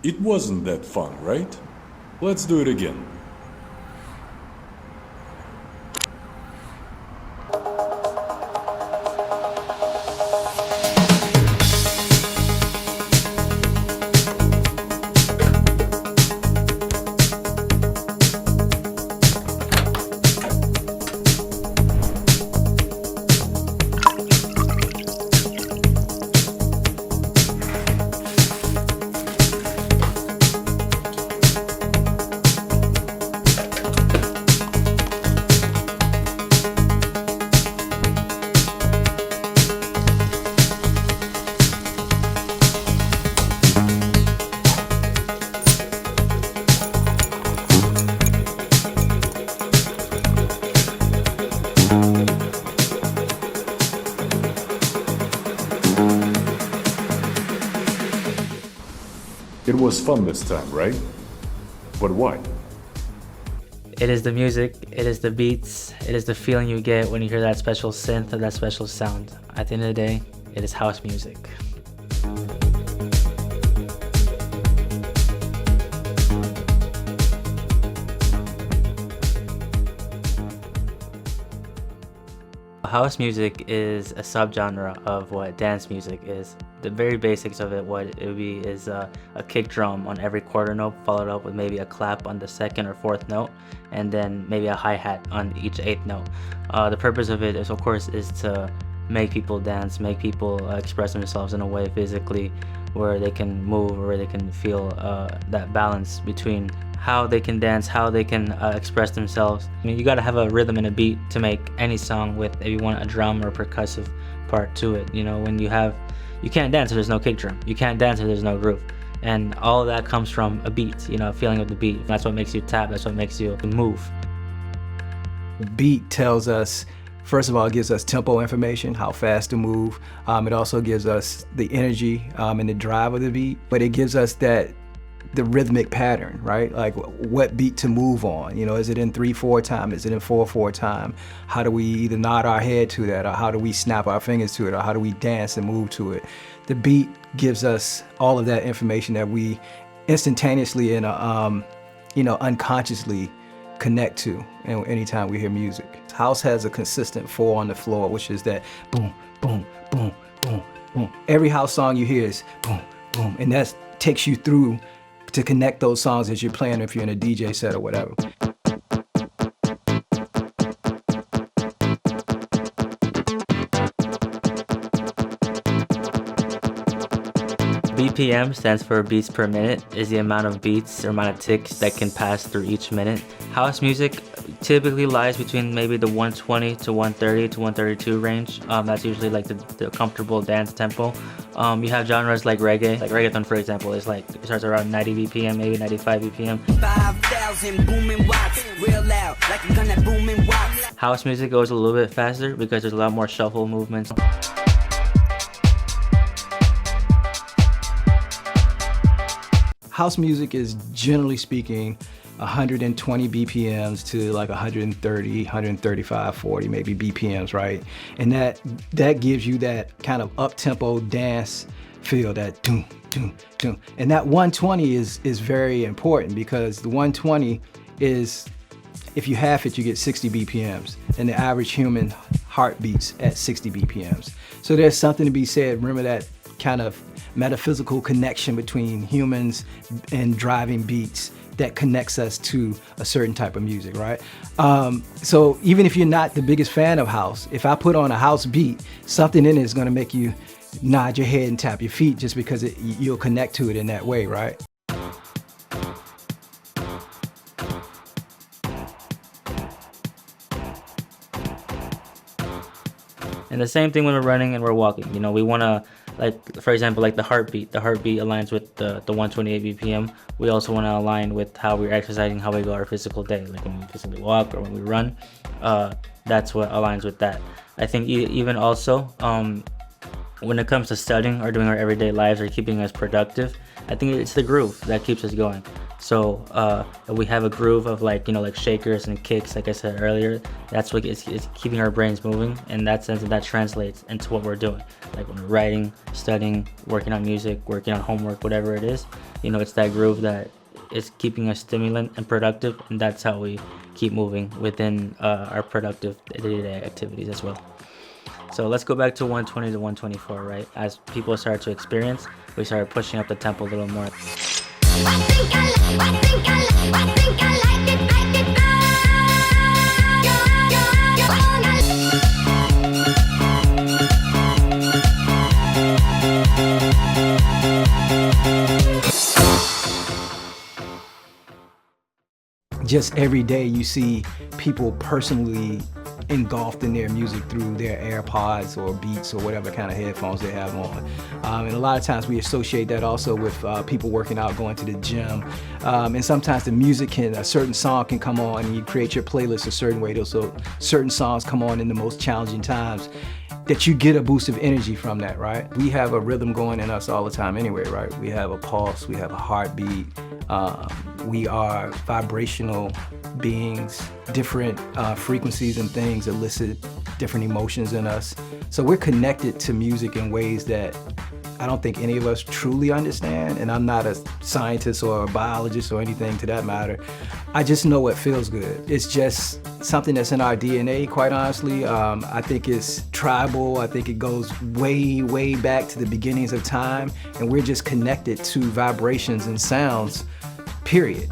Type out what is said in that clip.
It wasn't that fun, right? Let's do it again. It was fun this time, right? But why? It is the music, it is the beats, it is the feeling you get when you hear that special synth or that special sound. At the end of the day, it is house music. House music is a subgenre of what dance music is. The very basics of it, what it would be is a kick drum on every quarter note, followed up with maybe a clap on the second or fourth note, and then maybe a hi-hat on each eighth note. The purpose of it is, of course, is to make people dance, make people express themselves in a way physically where they can move, or where they can feel that balance between how they can dance, how they can express themselves. I mean, you gotta have a rhythm and a beat to make any song with, if you want a drum or percussive part to it. You know, when you can't dance if there's no kick drum. You can't dance if there's no groove. And all of that comes from a beat, you know, a feeling of the beat. That's what makes you tap, that's what makes you move. Beat tells us, first of all, it gives us tempo information, how fast to move. It also gives us the energy and the drive of the beat, but it gives us the rhythmic pattern, right? Like what beat to move on. You know, is it in 3/4 time? Is it in 4/4 time? How do we either nod our head to that, or how do we snap our fingers to it, or how do we dance and move to it? The beat gives us all of that information that we instantaneously and unconsciously connect to anytime we hear music. House has a consistent 4 on the floor, which is that boom, boom, boom, boom, boom. Every house song you hear is boom, boom, and that takes you through to connect those songs as you're playing, if you're in a DJ set or whatever. BPM stands for beats per minute, is the amount of beats or amount of ticks that can pass through each minute. House music typically lies between maybe the 120 to 130 to 132 range. That's usually like the comfortable dance tempo. You have genres like reggae, like reggaeton for example, is like, it starts around 90 BPM, maybe 95 BPM. 5,000 booming watts, real loud, like a gun that booming watts. House music goes a little bit faster because there's a lot more shuffle movements. House music is, generally speaking, 120 BPMs to like 130, 135, 40 maybe BPMs, right? And that gives you that kind of up-tempo dance feel, that doom, doom, doom. And that 120 is very important, because the 120 is, if you half it, you get 60 BPMs, and the average human heart beats at 60 BPMs. So there's something to be said. Remember that kind of metaphysical connection between humans and driving beats that connects us to a certain type of music, right? So even if you're not the biggest fan of house, if I put on a house beat, something in it is gonna make you nod your head and tap your feet, just because you'll connect to it in that way, right? And the same thing when we're running and we're walking. You know, we wanna, like, for example, like the heartbeat. The heartbeat aligns with the 128 BPM. We also want to align with how we're exercising, how we go our physical day. Like when we physically walk or when we run, that's what aligns with that. I think even also, when it comes to studying or doing our everyday lives or keeping us productive, I think it's the groove that keeps us going. So we have a groove of like, like shakers and kicks, like I said earlier. That's what it's keeping our brains moving, in that sense, and that translates into what we're doing. Like when we're writing, studying, working on music, working on homework, whatever it is, it's that groove that is keeping us stimulant and productive, and that's how we keep moving within our productive day-to-day activities as well. So let's go back to 120 to 124, right? As people started to experience, we started pushing up the tempo a little more. Just every day you see people personally engulfed in their music through their AirPods or Beats or whatever kind of headphones they have on. And a lot of times we associate that also with people working out, going to the gym. And sometimes the music a certain song can come on and you create your playlist a certain way. So certain songs come on in the most challenging times that you get a boost of energy from that, right? We have a rhythm going in us all the time anyway, right? We have a pulse, we have a heartbeat. We are vibrational beings. Different frequencies and things elicit different emotions in us. So we're connected to music in ways that I don't think any of us truly understand. And I'm not a scientist or a biologist or anything to that matter. I just know it feels good. It's just something that's in our DNA, quite honestly. I think it's tribal. I think it goes way, way back to the beginnings of time. And we're just connected to vibrations and sounds, period.